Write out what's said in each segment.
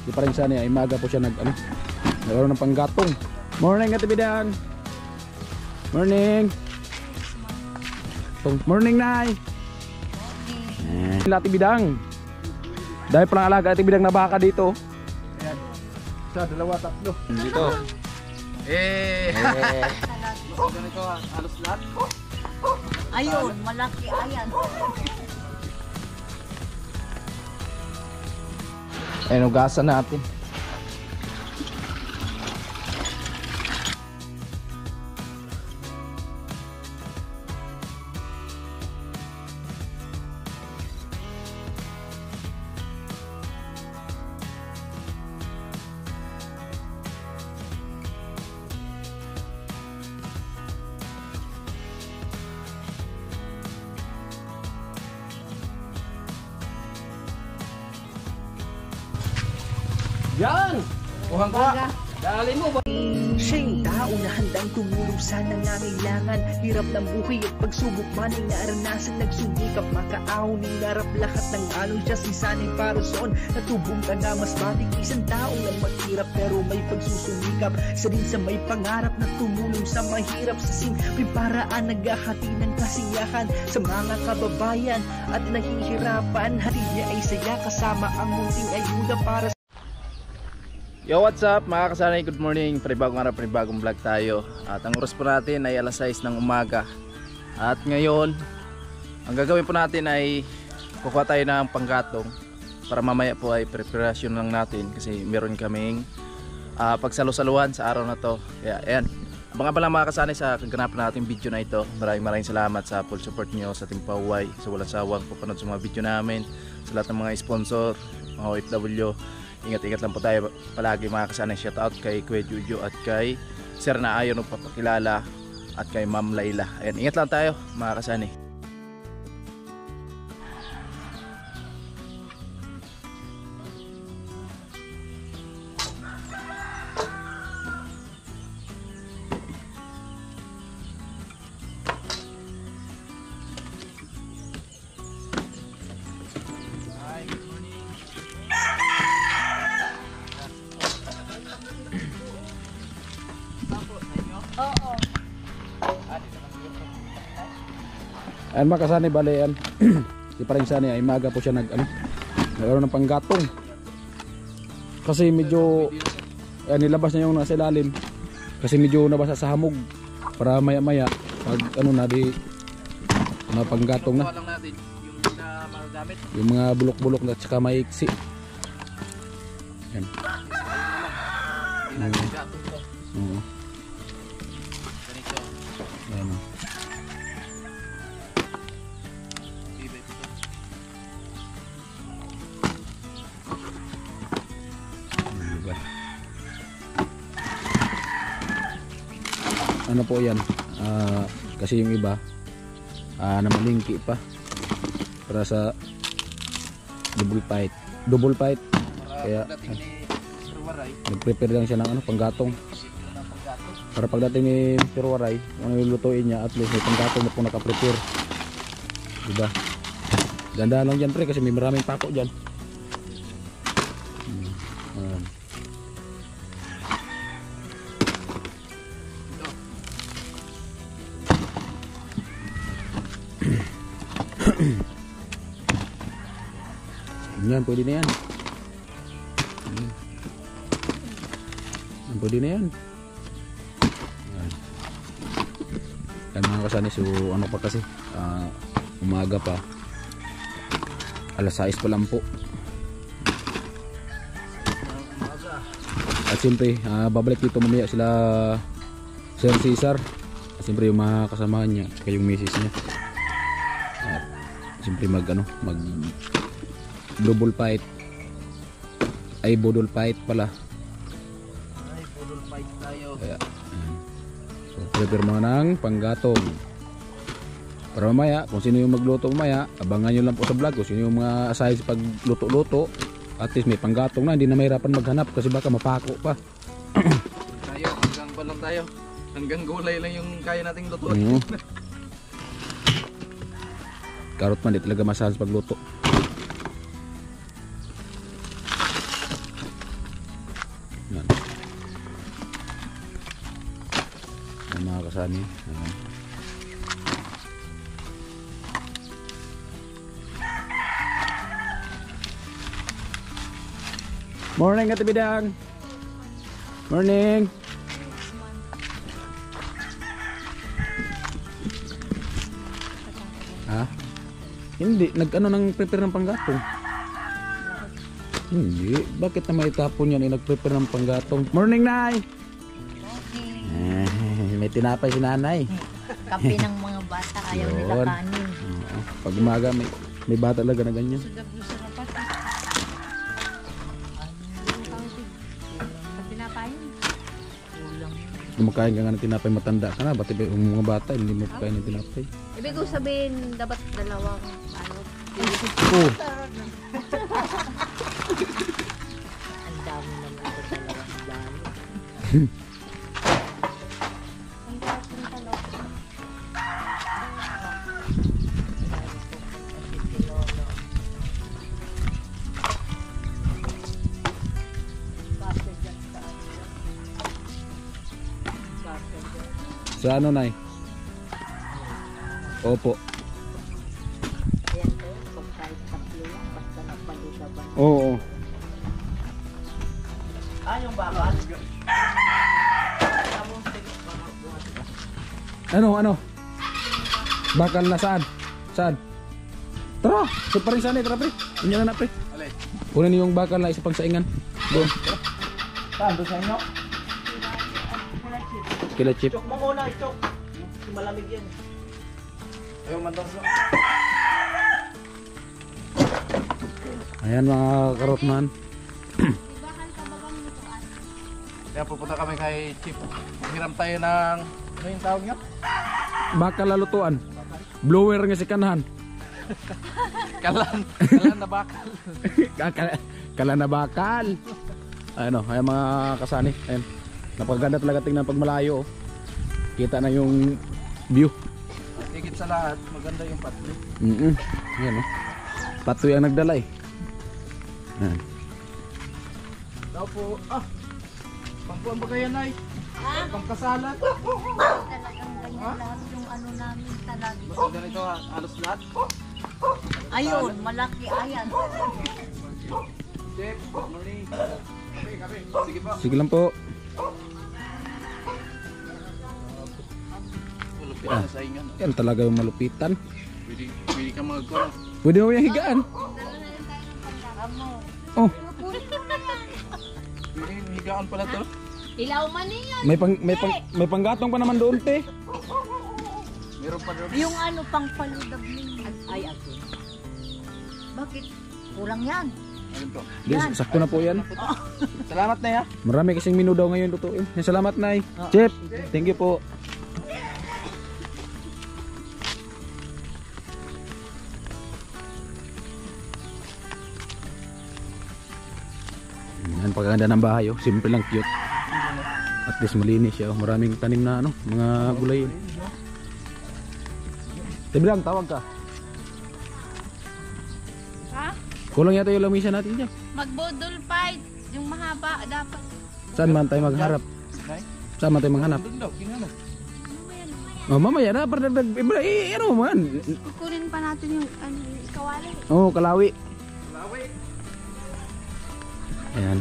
Di pa rin sana ay maaga po siya nagkaroon ng panggatong. Morning Ate Bidang. Morning. Morning Nay. Ate Bidang. Dahil palang alaga Ate Bidang na baka dito. Ayan. Isa, dalawa, tatlo. Dito. Ganito halos lahat. Ayun, malaki ayan. Ayan, ugasan natin. Yan! Kuhang-kuha! Dali mo ba? Siya yung tao na handang tumulong sa nangangailangan. Hirap ng buhay at pagsubok man ay naranasan. Nagsumikap makaaon, hinarap lahat ng alon. Siya sisanay para soon natubong ka na mas matik. Isang tao lang maghirap pero may pagsusumikap. Isa din sa may pangarap na tumulong sa mahirap. Sa simpleng paraan naghahati ng kasiyahan sa mga kababayan at nahihirapan. Hatid niya ay saya kasama ang munting ayuda para sa Yo, what's up mga kasanay, good morning. Panibagong araw, panibagong vlog tayo. At ang oras po natin ay alas 6 ng umaga. At ngayon, ang gagawin po natin ay kukuha tayo ng panggatong para mamaya po ay preparasyon lang natin. Kasi meron kaming pagsalo-saluhan sa araw na to. Kaya ayan, abang-abang lang mga kasanay sa kaganapan natin video na ito. Maraming salamat sa full support nyo sa Team Pauway, sa walang sawang papanood sa mga video namin, sa lahat ng mga sponsor, mga OFW. Ingat-ingat lang po tayo palagi mga kasanay. Shout out kay Kuya Juju at kay Sir na ayaw nagpapakilala at kay Ma'am Layla. Ayan, ingat lang tayo mga kasanay. Ayan mga kasanay, bali yan. Di pa rin sana ay maaga po siya nagkaroon ng panggatong. Kasi medyo nilabas niya yung nasa ilalim. Kasi medyo nabasa sa hamog. Para maya maya pag di panggatong na. Yung mga bulok-bulok na tsaka maiksi. Ayan. Oo. Ayan. Ano po yan, kasi yung iba namalingki pa para sa double fight kaya nag-prepare lang siya ng panggatong para pagdating ni Sir Waray kung nilulutuin niya at least may panggatong na po nakaprepare, diba? Ganda lang dyan pre kasi may maraming pako dyan. Yan, pwede na yan. Pwede na yan. Yan mga kasanay, so ano pa kasi umaga pa, alas 6 pa lang po. At siyempre babalik dito mamaya sila Sir Cesar at siyempre yung mga kasamahan niya at yung misis niya. At siyempre mag double fight ay budol fight pala, Ay, budol fight tayo. kaya so prepare mga ng panggatong para mamaya kung sino yung magluto mamaya, abangan nyo lang po sa vlog kung sino yung mga aside sa pagluto-luto. At least may panggatong na, hindi na mahirapan maghanap kasi baka mapako pa. Tayo, hanggang ba lang tayo? Hanggang gulay lang yung kaya nating lutuin. Karot man, di talaga masahan sa pagluto. mga kasani. Ayan. Morning Ate Bidang. Morning. Ha? Hindi, nag-ano nang prepare ng panggatong. Hindi, bakit na may tapon yan nag-prepare ng panggatong? Morning, Nay! May tinapay si Nanay. Kape ng mga bata, ayaw nila Yun. kanin. Oo. Pag umaga may bata talaga na ganyan. Kumakain ka nga ng tinapay, matanda ka na. Ba't yung mga bata hindi mo kain ng tinapay? Ibig ko sabihin, dapat dalawang ano. Oh, Ang dami naman ito dalawang dami. sa ano, Nay? Opo. Ayan ko, pag kahit tatlo lang, basta nagpalitaban. Oo. Ano? Bakal na saan? Saan? Tara! So pa rin saan tara pre. Inyo na pre. Kunin yung bakal na isa pang saingan. Doon. Saan? Doon sa inyo? Kila chip. Chok mo muna, chok. Malamig yan. Ayaw man daw. Ayan mga karotman. Kaya pupunta kami kay Chief. Hiram tayo ng, ano yung tawag niya? Bakal na lutuan. Blower nga si kanahan. Kalan na bakal. Kala na bakal. Ano, ayan mga kasani. Ayan. Napakaganda talaga tingnan pag malayo. Oh. Kita na yung view. At higit sa lahat, maganda yung patli. Ayan oh. Patoy ang nagdala eh. Ayan. Daw po, pangkuhan ba kaya, Nay? Pangkasalan? Talagang ganyan lahat yung ano namin talaga. Basta ganito, alos lahat. Ayun, malaki ayan. Chef, morning. Kape. Sige po. Sige lang po. Malupit na sa inyo. Yan talaga yung malupitan. Pwede ka magkuhan. Pwede mo yung higaan. Oh, Pwede higaan pala to. Ilaw man niya. may panggatong pa naman doon, te. Meron pa doon. Yung ano pang paludab ninyo. Ay, ako. Bakit? Kulang yan. Ayun po. Di, sakto na po yan. Salamat na ya. Marami kasing menu daw ngayon lutuin. Salamat, Nay. Chef, thank you po. Yan, pagkaganda ng bahay, oh. Simple lang, cute. At least malinis siya, oh. Maraming tanim na ano, mga gulay. Tibilang, tawag ka. Ha? Kulang yata yung lamisa natin dyan. Magbodol fight. Yung mahaba dapat. Saan man tayo magharap? Saan man tayo maghanap? Doon daw, kinano. Oh, mamaya na, para ano man. Kukunin pa natin yung ano, yung kawali. Oh, kalawi. Ayan.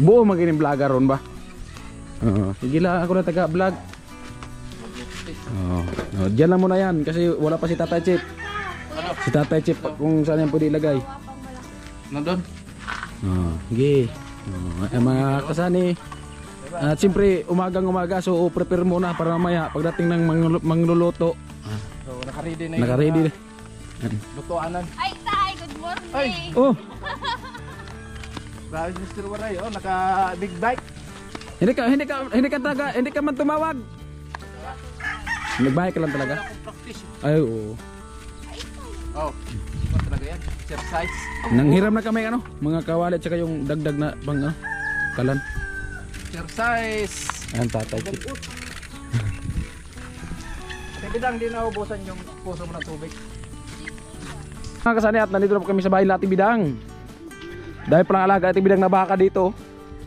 Buo magining vlogger ron ba? Oo. Sige lang ako na taga-vlog. Oo. Oh, diyan lang muna yan kasi wala pa si Tatay Chip. Si Tatay Chip kung saan yan pwede ilagay. Nandun? Oo. Sige. Mga kasani. At siyempre umagang-umaga so prepare muna para mamaya pagdating ng mangluluto. So, naka-ready na yung Naka-ready. lutuanan. Ay, Tay! Good morning! Ay! Oh, Grabe si Mr. Waray, naka big bike. hindi ka man tumawag. Nagbahay ka lang talaga? Practice. Ay, oo. Oh, ano talaga yan? Exercise. Nanghiram na kami ano, mga kawali at saka yung dagdag na pang ano, kalan. Exercise. Ayan, Tatay Chip. Bidang, di naubusan yung puso mo ng tubig. Mga kasani at nandito na po kami sa bahay natin Bidang. Dahil palang alaga natin Bidang na baka dito.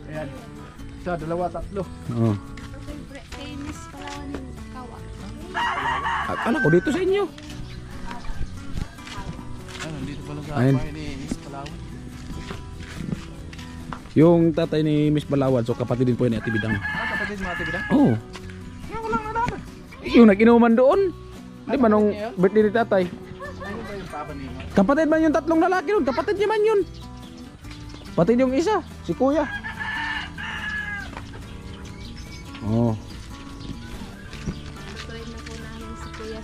Ayan. Isa, dalawa, tatlo. Oo. Siyempre, kayo Akala ko dito sa inyo. Nandito pala sa Ayun. bahay ni Miss Palawan. Yung tatay ni Miss Balawan, so kapatid din po yun ni Ate Bidang. Kapatid mo Ate Bidang? Oo. Kaya ko lang nalaman. Yung nag-inuman doon. Di ba nung birthday ni tatay? Ano ba yung papa niyo? Kapatid man yung tatlong lalaki nun. Kapatid niya man yun. Kapatid yung isa, si Kuya. Oh. Tutuloy na po namin si Kuya.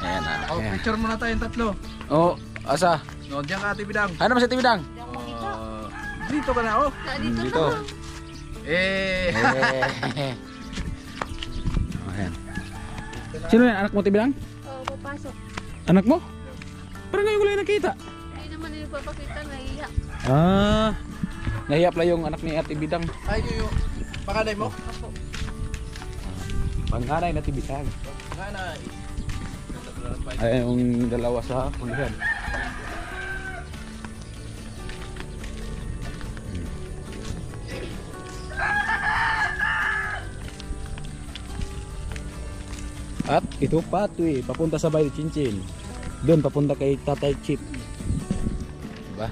Ayan na. Oh, picture muna tayong tatlo. Oh, asa? No, diyan ka Ate Bidang. Ano ba si Ate Bidang? Dito ka na oh. Dito Dito. na. Oh, ayan. Sino yan? Anak mo, Ate Bidang? Oo, papasok. Anak mo? Parang ngayon ko lang nakita. Hindi naman nila papakita, naiyak. Ah, nahiya pala yung anak ni Ate Bidang. Ay, yung panganay mo? Panganay na Ate Bidang. Panganay. Ay, yung dalawa sa kulihan. At ito pathway, papunta sa Bayan Chinchin. Doon papunta kay Tatay Chip. Diba?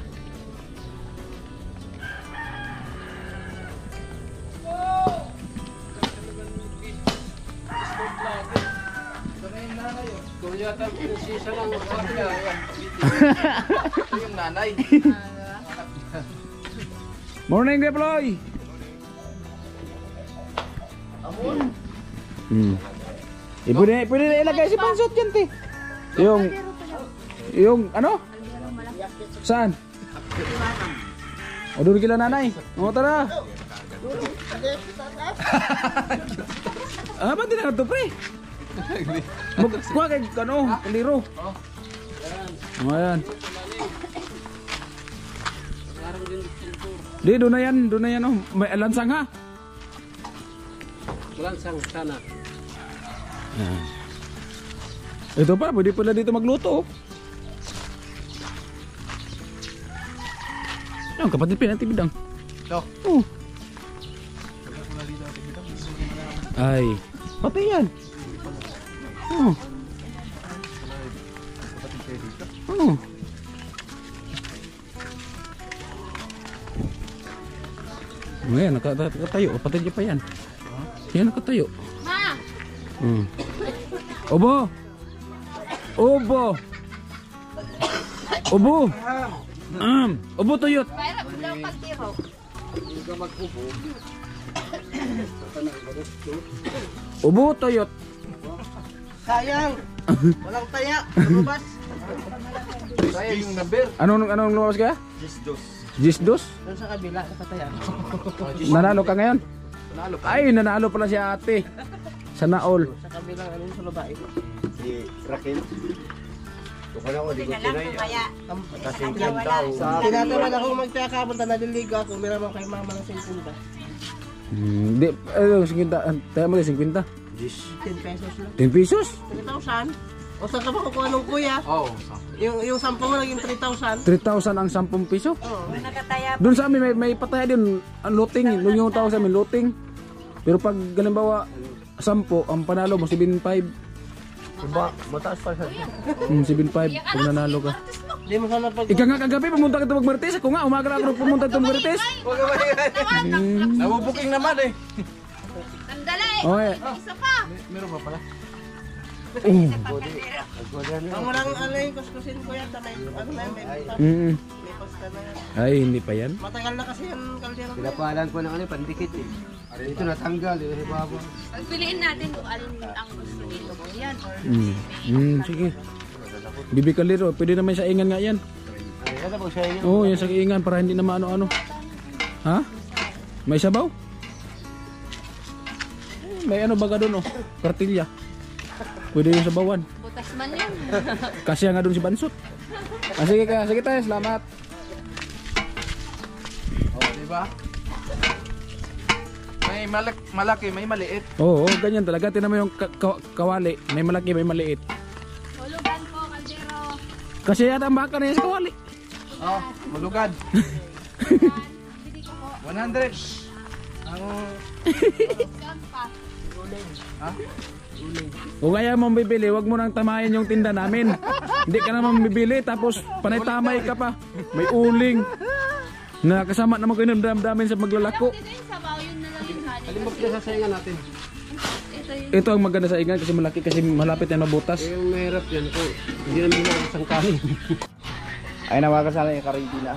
Ito yung nanay. Morning, Deploy! Pwede na ilagay si Pansot yan, te. Yung ano? Saan? O, doon kila nanay. O, tara. Ba't di na ito, pre? Magkuha kay, ano, kaliro. O, ayan. Di, doon na yan, oh. May lansang, ha? Lansang sana. Ayan. Ito pa, pwede pala dito magluto, oh. Yung kapatid pa natin bidang. Ito. Oh. Ay, patay yan. Oh. Oh. Ngayon, nakatayo. Patay niya pa yan. Yan, nakatayo. Ma! Obo! Obo! Obo! Obo tuyot! Mayroon mo daw pagtiro. Obo tuyot! Sayang! Walang taya! Lumabas! Sayang yung number. Anong lumabas kaya? Gisdos? Doon sa kabila, nakataya. Nanalo ka ngayon? Panalo ka. Ay, nanalo pala si ate. Sa naol. Sa kabilang ano sa babae ko. Si Raquel. Tukala ko, di ko tinay. Kasi yan Sa daw. tinataman ako magkakapunta, naliligo ako. Meron kay mama ng 50. Hindi, 50. Tayo mo 50. 10 pesos lang. 10 pesos? 3,000? O saan ka ba kukuha nung kuya? Oo. Yung 10 mo naging 3,000? 3,000 ang 10 piso? Oo. Doon sa amin may pataya din ang looting, yung tao sa amin looting. Pero pag galimbawa 10 ang panalo mo 7.5. Diba, mataas pa siya. 7.5 pag nanalo ka. Hindi mo sana pag... Ika nga kagabi pumunta ka ito magmarites. Ako nga umaga na ako pumunta ito magmarites. Nabubuking naman eh. Nandala eh. Okay. Isa pa. Meron pa pala. Ang walang ano yung kuskusin ko yan. Ano na may pasta na yan. Ay, hindi pa yan. Matagal na kasi yung kaldero ko. Pinapalan ko ng ano, pandikit eh. Ito natanggal, ito babo. Pagpiliin natin kung alin ang gusto nito. Yan or Sige. Bibi kaliro, pwede naman sa ingan nga yan. Ay, ano po siya yun? Oo, yan sa ingan para hindi na maano-ano. Ha? May sabaw? May ano baga doon, oh. Kartilya. Pwede yung sabawan. butas man yun. Kasi nga doon si Bansot. Sige tayo, salamat. Oh, di ba? May malaki, may maliit. Oo, ganyan talaga. Tinan mo yung kawali. May malaki, may maliit. Hulugan po, kaldero. Kasi yata ang baka na yan sa kawali. Oh, malugad. Bili ko po. 100. Ang Discount pa. Kung kaya mong bibili, wag mo nang tamayin yung tinda namin. Hindi ka naman bibili, tapos panay-tamay ka pa. May uling. Na kasama naman kayo ng damdamin sa maglalako. Dito yung sabaw, yun na lang yung honey. Alin ba pinasasayangan natin? Ito yung Ito ang maganda sa igan kasi malaki, kasi malapit na mabutas. Yung mahirap yan ko. Hindi namin nakasang kanin. Ay nawakasalan yung karintina.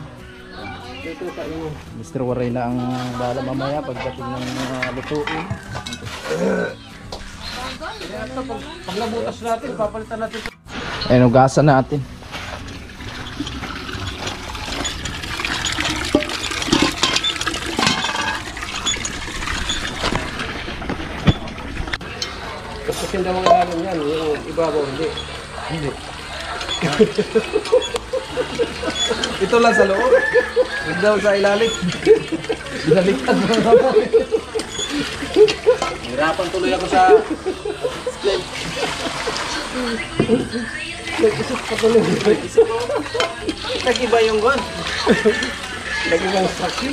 Ito tayo. Mr. Waray na ang bahala mamaya pagdating ng lutuin. Pag nabutas natin, papalitan natin. Ayun, ugasan natin. Kasi daw ang ilalim yan, yung ibabaw, hindi. Hindi. Ito lang sa loob. Huwag daw sa ilalim. Baliktad mo naman. Hirapan tuloy ako sa Nag-isip pa tuloy. nag-iba yung gun. Nag-ibang instruction.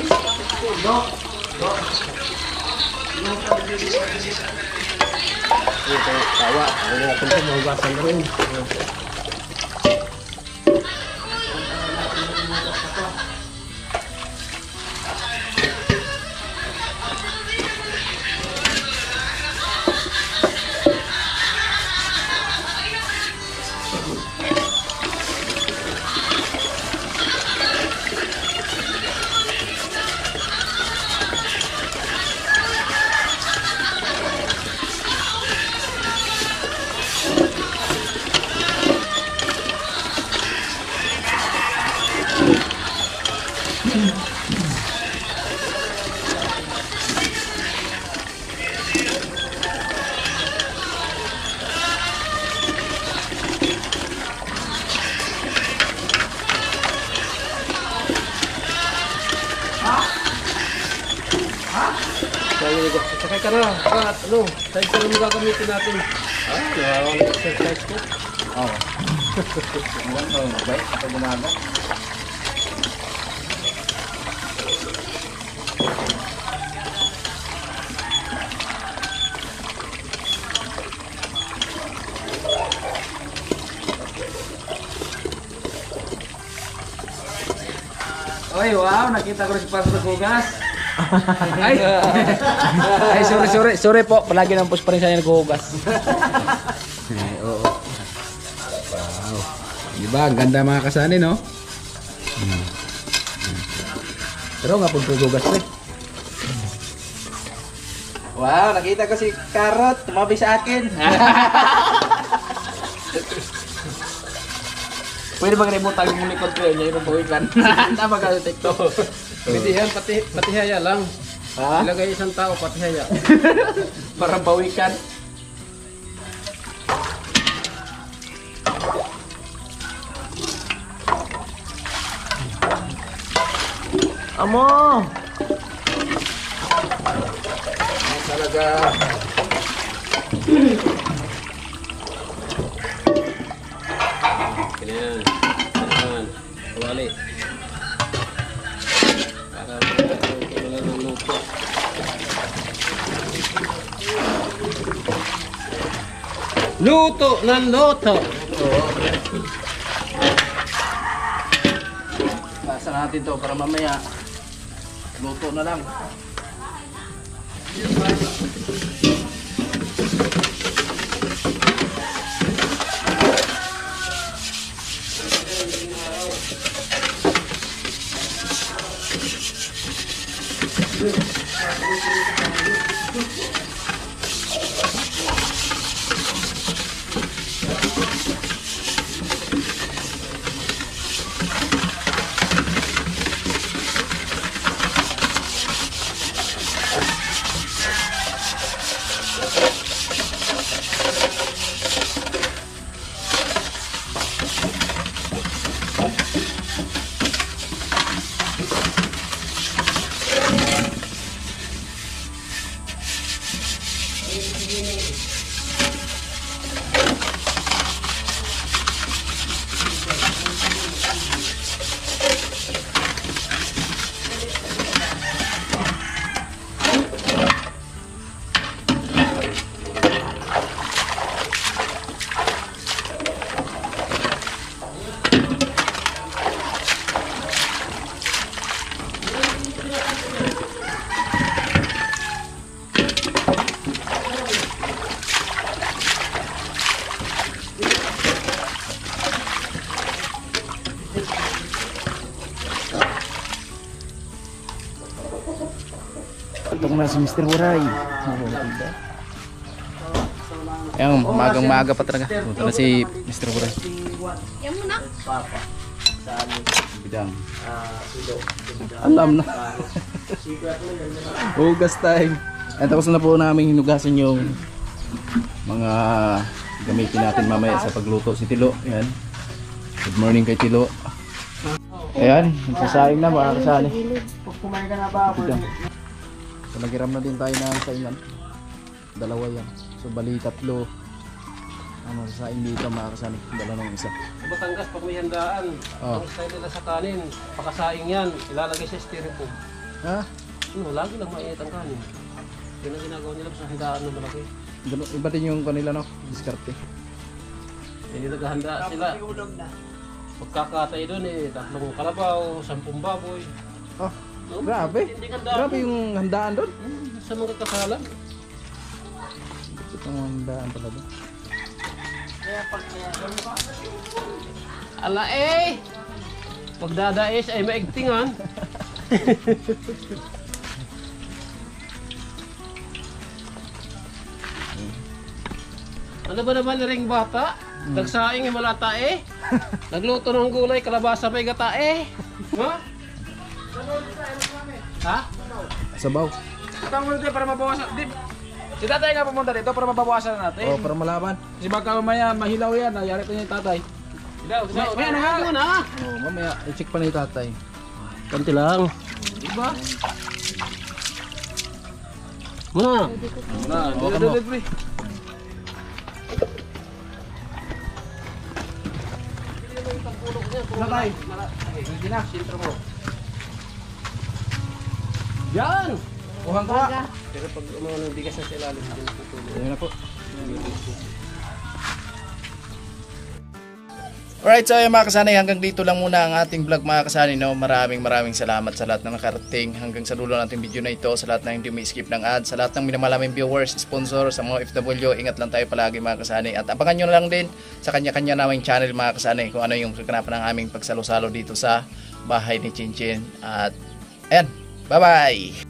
Ito, tawa. Ano natin ito, mahugasan na rin. Sakay ka na. At ano, size ka naman gagamitin natin. Exercise ko. Oo. Hanggang mabait kapag umaga. Oy, wow, nakita ko rin si Pastor Kugas. Ay, ay sorry po. Palagi naman po pa rin siya naghuhugas. Oo. Wow. Diba? Ang ganda mga kasani, no? Pero nga po hugas eh. Wow, nakita ko si Carrot. Tumabi sa akin. Pwede bang remote yung likod ko niya yung bawikan? Tama ka sa TikTok. Pwede yan, pati haya lang. Ha? Ilagay isang tao, pati haya. Para bawikan. Amo! Talaga. Ganyan. Ganyan. Kawali. Para wala ng luto. Luto ng luto. Basa natin to para mamaya luto na lang. Katong na si Mr. Waray. Ayan, magang-maga pa talaga. Punta na si Mr. Waray. Yan mo na. Bidang. Alam na. Hugas time. At tapos na po namin hinugasan yung mga gamitin natin mamaya sa pagluto. Si Tilo, ayan. Good morning kay Tilo. Ayan, nagsasaing na mga kasani. So nagiram na din tayo ng saingan. Dalawa yan. So bali tatlo. Ang masasaing dito mga kasani. Dala ng isa. Sa Batangas, pag may handaan, ang style nila sa kanin, pakasaing yan, ilalagay sa styrofoam. Ha? Lagi lang mainit ang kanin. Yun ang ginagawa nila sa handaan ng malaki. Iba din yung kanila no? Diskarte. Hindi naghahanda sila. Pagkakatay doon tatlong kalabaw, 10 baboy. Oh, grabe. Grabe yung handaan doon. Sa mga kasalan. Ito yung handaan pala doon. Ala pagdadais ay maigtingan. Ano ba naman na ring bata? Nagsaing yung malata Nagluto ng gulay, kalabasa may gata Ha? Ha? Sabaw. Ito mo dito para mabawasan. Si tatay nga pumunta dito para mabawasan natin. Oh, para malaban. Kasi baka mamaya mahilaw yan. Nayari ko niya yung tatay. May ano nga na? Oh, mamaya i-check pa ni tatay. Konti lang. Diba? Muna. Dito, pre. Tatay. Sige na. Sintro mo. Yan! Kuhang kuha. Pero pag umano bigas na sa ilalim, hindi na tutulog. Ayun na po. Alright, so ayun mga kasanay, hanggang dito lang muna ang ating vlog mga kasanay. No? Maraming salamat sa lahat ng nakarating hanggang sa dulo nating video na ito, sa lahat ng hindi may-skip ng ads, sa lahat ng minamalaming viewers, sponsor, sa mga FW, ingat lang tayo palagi mga kasanay. At abangan nyo na lang din sa kanya-kanya naming channel mga kasanay kung ano yung kaganapan ng aming pagsalo-salo dito sa bahay ni Chinchin. At ayan, bye-bye!